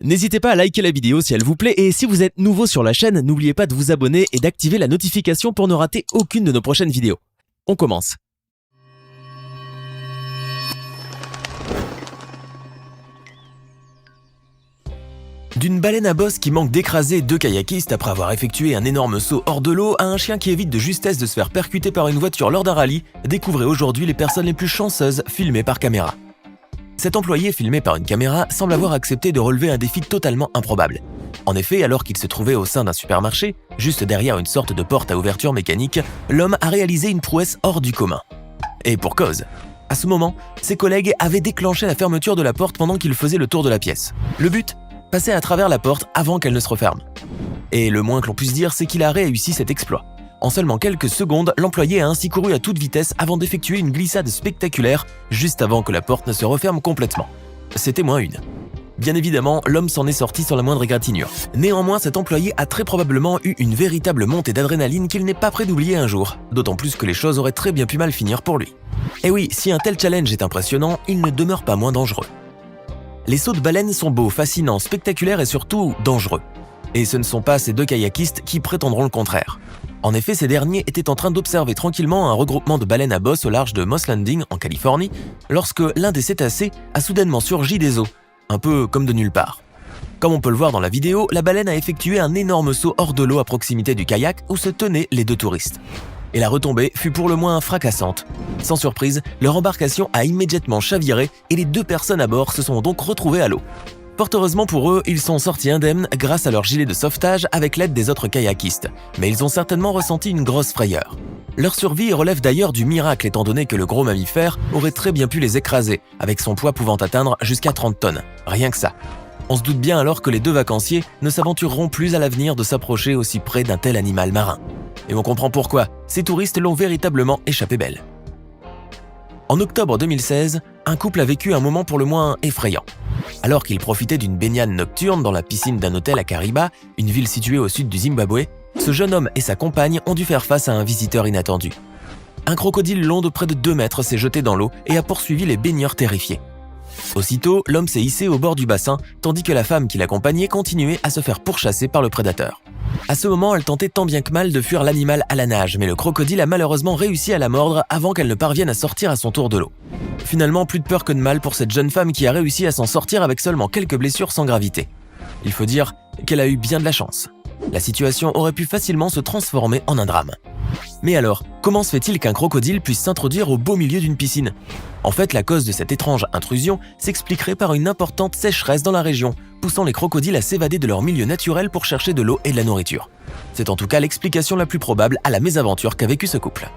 N'hésitez pas à liker la vidéo si elle vous plaît et si vous êtes nouveau sur la chaîne, n'oubliez pas de vous abonner et d'activer la notification pour ne rater aucune de nos prochaines vidéos. On commence. D'une baleine à bosse qui manque d'écraser deux kayakistes après avoir effectué un énorme saut hors de l'eau à un chien qui évite de justesse de se faire percuter par une voiture lors d'un rallye, découvrez aujourd'hui les personnes les plus chanceuses filmées par caméra. Cet employé filmé par une caméra semble avoir accepté de relever un défi totalement improbable. En effet, alors qu'il se trouvait au sein d'un supermarché, juste derrière une sorte de porte à ouverture mécanique, l'homme a réalisé une prouesse hors du commun. Et pour cause. À ce moment, ses collègues avaient déclenché la fermeture de la porte pendant qu'il faisait le tour de la pièce. Le but ? Passer à travers la porte avant qu'elle ne se referme. Et le moins que l'on puisse dire, c'est qu'il a réussi cet exploit. En seulement quelques secondes, l'employé a ainsi couru à toute vitesse avant d'effectuer une glissade spectaculaire juste avant que la porte ne se referme complètement. C'était moins une. Bien évidemment, l'homme s'en est sorti sans la moindre égratignure. Néanmoins, cet employé a très probablement eu une véritable montée d'adrénaline qu'il n'est pas prêt d'oublier un jour, d'autant plus que les choses auraient très bien pu mal finir pour lui. Et oui, si un tel challenge est impressionnant, il ne demeure pas moins dangereux. Les sauts de baleine sont beaux, fascinants, spectaculaires et surtout dangereux. Et ce ne sont pas ces deux kayakistes qui prétendront le contraire. En effet, ces derniers étaient en train d'observer tranquillement un regroupement de baleines à bosse au large de Moss Landing, en Californie, lorsque l'un des cétacés a soudainement surgi des eaux, un peu comme de nulle part. Comme on peut le voir dans la vidéo, la baleine a effectué un énorme saut hors de l'eau à proximité du kayak où se tenaient les deux touristes. Et la retombée fut pour le moins fracassante. Sans surprise, leur embarcation a immédiatement chaviré et les deux personnes à bord se sont donc retrouvées à l'eau. Fort heureusement pour eux, ils sont sortis indemnes grâce à leur gilet de sauvetage avec l'aide des autres kayakistes, mais ils ont certainement ressenti une grosse frayeur. Leur survie relève d'ailleurs du miracle étant donné que le gros mammifère aurait très bien pu les écraser, avec son poids pouvant atteindre jusqu'à 30 tonnes. Rien que ça. On se doute bien alors que les deux vacanciers ne s'aventureront plus à l'avenir de s'approcher aussi près d'un tel animal marin. Et on comprend pourquoi, ces touristes l'ont véritablement échappé belle. En octobre 2016, un couple a vécu un moment pour le moins effrayant. Alors qu'il profitait d'une baignade nocturne dans la piscine d'un hôtel à Kariba, une ville située au sud du Zimbabwe, ce jeune homme et sa compagne ont dû faire face à un visiteur inattendu. Un crocodile long de près de 2 mètres s'est jeté dans l'eau et a poursuivi les baigneurs terrifiés. Aussitôt, l'homme s'est hissé au bord du bassin, tandis que la femme qui l'accompagnait continuait à se faire pourchasser par le prédateur. À ce moment, elle tentait tant bien que mal de fuir l'animal à la nage, mais le crocodile a malheureusement réussi à la mordre avant qu'elle ne parvienne à sortir à son tour de l'eau. Finalement, plus de peur que de mal pour cette jeune femme qui a réussi à s'en sortir avec seulement quelques blessures sans gravité. Il faut dire qu'elle a eu bien de la chance. La situation aurait pu facilement se transformer en un drame. Mais alors, comment se fait-il qu'un crocodile puisse s'introduire au beau milieu d'une piscine ? En fait, la cause de cette étrange intrusion s'expliquerait par une importante sécheresse dans la région, poussant les crocodiles à s'évader de leur milieu naturel pour chercher de l'eau et de la nourriture. C'est en tout cas l'explication la plus probable à la mésaventure qu'a vécu ce couple.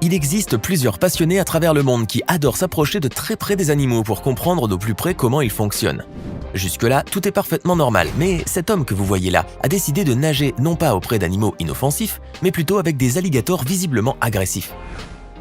Il existe plusieurs passionnés à travers le monde qui adorent s'approcher de très près des animaux pour comprendre de plus près comment ils fonctionnent. Jusque-là, tout est parfaitement normal, mais cet homme que vous voyez là a décidé de nager non pas auprès d'animaux inoffensifs, mais plutôt avec des alligators visiblement agressifs.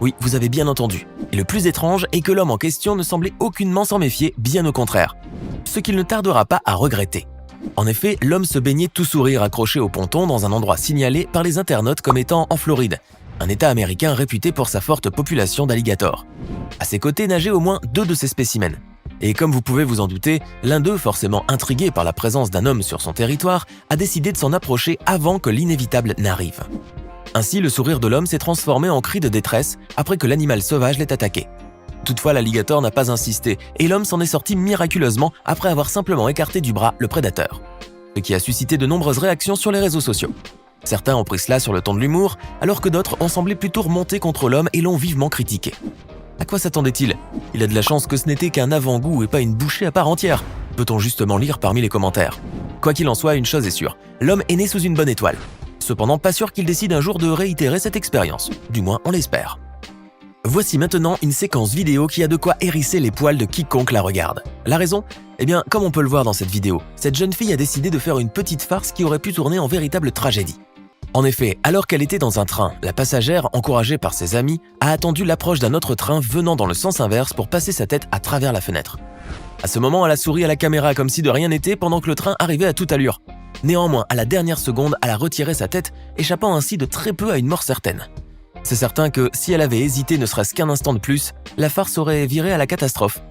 Oui, vous avez bien entendu. Et le plus étrange est que l'homme en question ne semblait aucunement s'en méfier, bien au contraire. Ce qu'il ne tardera pas à regretter. En effet, l'homme se baignait tout sourire accroché au ponton dans un endroit signalé par les internautes comme étant en Floride, un état américain réputé pour sa forte population d'alligators. À ses côtés nageaient au moins 2 de ces spécimens. Et comme vous pouvez vous en douter, l'un d'eux, forcément intrigué par la présence d'un homme sur son territoire, a décidé de s'en approcher avant que l'inévitable n'arrive. Ainsi, le sourire de l'homme s'est transformé en cri de détresse après que l'animal sauvage l'ait attaqué. Toutefois, l'alligator n'a pas insisté et l'homme s'en est sorti miraculeusement après avoir simplement écarté du bras le prédateur. Ce qui a suscité de nombreuses réactions sur les réseaux sociaux. Certains ont pris cela sur le ton de l'humour, alors que d'autres ont semblé plutôt remonter contre l'homme et l'ont vivement critiqué. À quoi s'attendait-il ? Il a de la chance que ce n'était qu'un avant-goût et pas une bouchée à part entière, peut-on justement lire parmi les commentaires. Quoi qu'il en soit, une chose est sûre, l'homme est né sous une bonne étoile. Cependant, pas sûr qu'il décide un jour de réitérer cette expérience, du moins on l'espère. Voici maintenant une séquence vidéo qui a de quoi hérisser les poils de quiconque la regarde. La raison ? Eh bien, comme on peut le voir dans cette vidéo, cette jeune fille a décidé de faire une petite farce qui aurait pu tourner en véritable tragédie. En effet, alors qu'elle était dans un train, la passagère, encouragée par ses amis, a attendu l'approche d'un autre train venant dans le sens inverse pour passer sa tête à travers la fenêtre. À ce moment, elle a souri à la caméra comme si de rien n'était pendant que le train arrivait à toute allure. Néanmoins, à la dernière seconde, elle a retiré sa tête, échappant ainsi de très peu à une mort certaine. C'est certain que si elle avait hésité ne serait-ce qu'un instant de plus, la farce aurait viré à la catastrophe.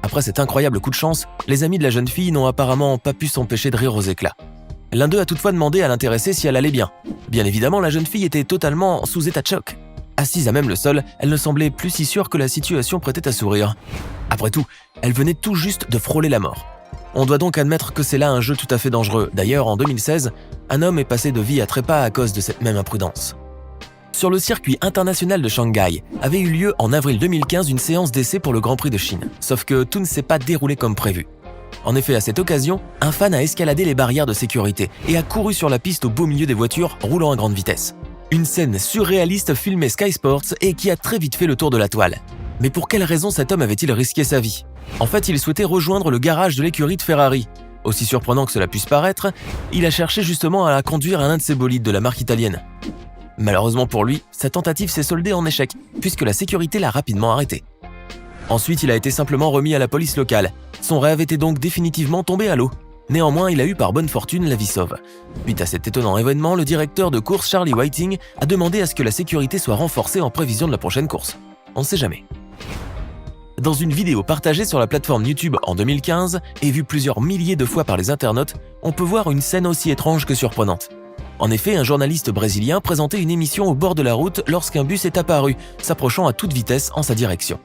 Après cet incroyable coup de chance, les amis de la jeune fille n'ont apparemment pas pu s'empêcher de rire aux éclats. L'un d'eux a toutefois demandé à l'intéressée si elle allait bien. Bien évidemment, la jeune fille était totalement sous état de choc. Assise à même le sol, elle ne semblait plus si sûre que la situation prêtait à sourire. Après tout, elle venait tout juste de frôler la mort. On doit donc admettre que c'est là un jeu tout à fait dangereux. D'ailleurs, en 2016, un homme est passé de vie à trépas à cause de cette même imprudence. Sur le circuit international de Shanghai, avait eu lieu en avril 2015 une séance d'essai pour le Grand Prix de Chine. Sauf que tout ne s'est pas déroulé comme prévu. En effet, à cette occasion, un fan a escaladé les barrières de sécurité et a couru sur la piste au beau milieu des voitures roulant à grande vitesse. Une scène surréaliste filmée Sky Sports et qui a très vite fait le tour de la toile. Mais pour quelle raison cet homme avait-il risqué sa vie? En fait, il souhaitait rejoindre le garage de l'écurie de Ferrari. Aussi surprenant que cela puisse paraître, il a cherché justement à conduire un de ses bolides de la marque italienne. Malheureusement pour lui, sa tentative s'est soldée en échec, puisque la sécurité l'a rapidement arrêté. Ensuite, il a été simplement remis à la police locale. Son rêve était donc définitivement tombé à l'eau. Néanmoins, il a eu par bonne fortune la vie sauve. Suite à cet étonnant événement, le directeur de course Charlie Whiting a demandé à ce que la sécurité soit renforcée en prévision de la prochaine course. On ne sait jamais. Dans une vidéo partagée sur la plateforme YouTube en 2015 et vue plusieurs milliers de fois par les internautes, on peut voir une scène aussi étrange que surprenante. En effet, un journaliste brésilien présentait une émission au bord de la route lorsqu'un bus est apparu, s'approchant à toute vitesse en sa direction.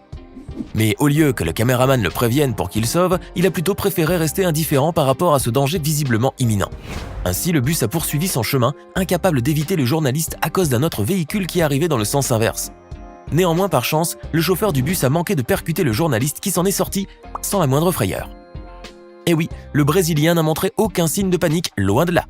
Mais au lieu que le caméraman le prévienne pour qu'il sauve, il a plutôt préféré rester indifférent par rapport à ce danger visiblement imminent. Ainsi, le bus a poursuivi son chemin, incapable d'éviter le journaliste à cause d'un autre véhicule qui arrivait dans le sens inverse. Néanmoins, par chance, le chauffeur du bus a manqué de percuter le journaliste qui s'en est sorti sans la moindre frayeur. Et oui, le Brésilien n'a montré aucun signe de panique, loin de là.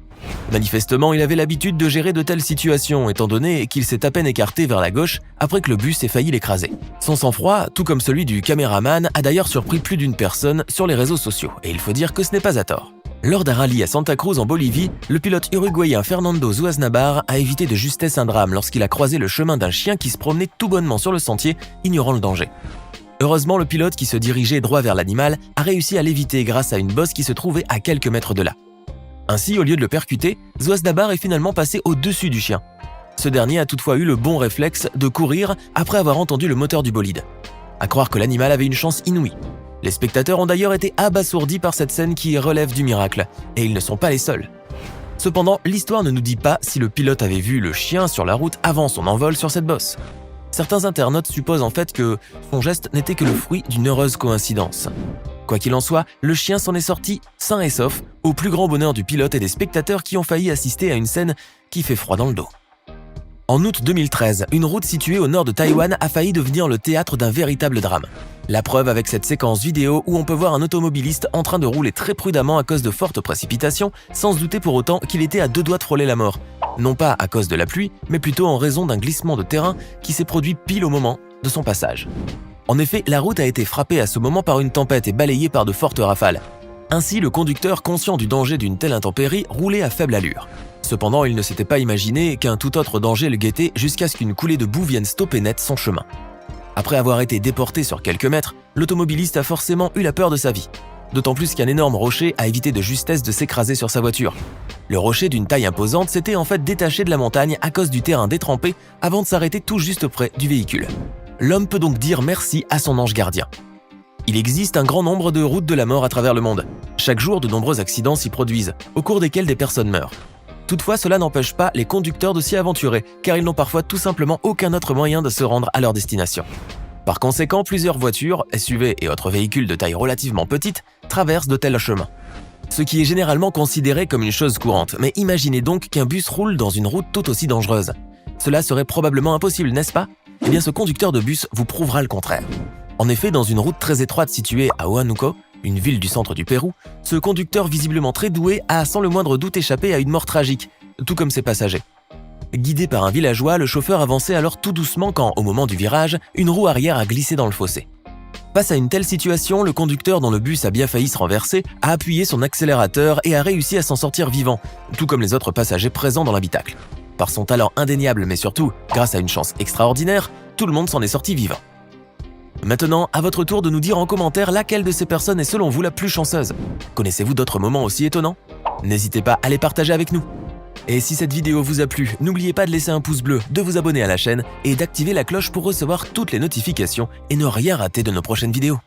Manifestement, il avait l'habitude de gérer de telles situations, étant donné qu'il s'est à peine écarté vers la gauche après que le bus ait failli l'écraser. Son sang-froid, tout comme celui du caméraman, a d'ailleurs surpris plus d'une personne sur les réseaux sociaux, et il faut dire que ce n'est pas à tort. Lors d'un rallye à Santa Cruz en Bolivie, le pilote uruguayen Fernando Zuaznabar a évité de justesse un drame lorsqu'il a croisé le chemin d'un chien qui se promenait tout bonnement sur le sentier, ignorant le danger. Heureusement, le pilote qui se dirigeait droit vers l'animal a réussi à l'éviter grâce à une bosse qui se trouvait à quelques mètres de là. Ainsi, au lieu de le percuter, Zuaznabar est finalement passé au-dessus du chien. Ce dernier a toutefois eu le bon réflexe de courir après avoir entendu le moteur du bolide. À croire que l'animal avait une chance inouïe. Les spectateurs ont d'ailleurs été abasourdis par cette scène qui relève du miracle, et ils ne sont pas les seuls. Cependant, l'histoire ne nous dit pas si le pilote avait vu le chien sur la route avant son envol sur cette bosse. Certains internautes supposent en fait que son geste n'était que le fruit d'une heureuse coïncidence. Quoi qu'il en soit, le chien s'en est sorti sain et sauf, au plus grand bonheur du pilote et des spectateurs qui ont failli assister à une scène qui fait froid dans le dos. En août 2013, une route située au nord de Taïwan a failli devenir le théâtre d'un véritable drame. La preuve avec cette séquence vidéo où on peut voir un automobiliste en train de rouler très prudemment à cause de fortes précipitations, sans se douter pour autant qu'il était à deux doigts de frôler la mort. Non pas à cause de la pluie, mais plutôt en raison d'un glissement de terrain qui s'est produit pile au moment de son passage. En effet, la route a été frappée à ce moment par une tempête et balayée par de fortes rafales. Ainsi, le conducteur, conscient du danger d'une telle intempérie, roulait à faible allure. Cependant, il ne s'était pas imaginé qu'un tout autre danger le guettait jusqu'à ce qu'une coulée de boue vienne stopper net son chemin. Après avoir été déporté sur quelques mètres, l'automobiliste a forcément eu la peur de sa vie. D'autant plus qu'un énorme rocher a évité de justesse de s'écraser sur sa voiture. Le rocher d'une taille imposante s'était en fait détaché de la montagne à cause du terrain détrempé avant de s'arrêter tout juste près du véhicule. L'homme peut donc dire merci à son ange gardien. Il existe un grand nombre de routes de la mort à travers le monde. Chaque jour, de nombreux accidents s'y produisent, au cours desquels des personnes meurent. Toutefois, cela n'empêche pas les conducteurs de s'y aventurer, car ils n'ont parfois tout simplement aucun autre moyen de se rendre à leur destination. Par conséquent, plusieurs voitures, SUV et autres véhicules de taille relativement petite traversent de tels chemins. Ce qui est généralement considéré comme une chose courante, mais imaginez donc qu'un bus roule dans une route tout aussi dangereuse. Cela serait probablement impossible, n'est-ce pas? Eh bien, ce conducteur de bus vous prouvera le contraire. En effet, dans une route très étroite située à Huánuco, une ville du centre du Pérou, ce conducteur visiblement très doué a sans le moindre doute échappé à une mort tragique, tout comme ses passagers. Guidé par un villageois, le chauffeur avançait alors tout doucement quand, au moment du virage, une roue arrière a glissé dans le fossé. Face à une telle situation, le conducteur dont le bus a bien failli se renverser a appuyé son accélérateur et a réussi à s'en sortir vivant, tout comme les autres passagers présents dans l'habitacle. Par son talent indéniable, mais surtout grâce à une chance extraordinaire, tout le monde s'en est sorti vivant. Maintenant, à votre tour de nous dire en commentaire laquelle de ces personnes est selon vous la plus chanceuse. Connaissez-vous d'autres moments aussi étonnants? N'hésitez pas à les partager avec nous. Et si cette vidéo vous a plu, n'oubliez pas de laisser un pouce bleu, de vous abonner à la chaîne et d'activer la cloche pour recevoir toutes les notifications et ne rien rater de nos prochaines vidéos.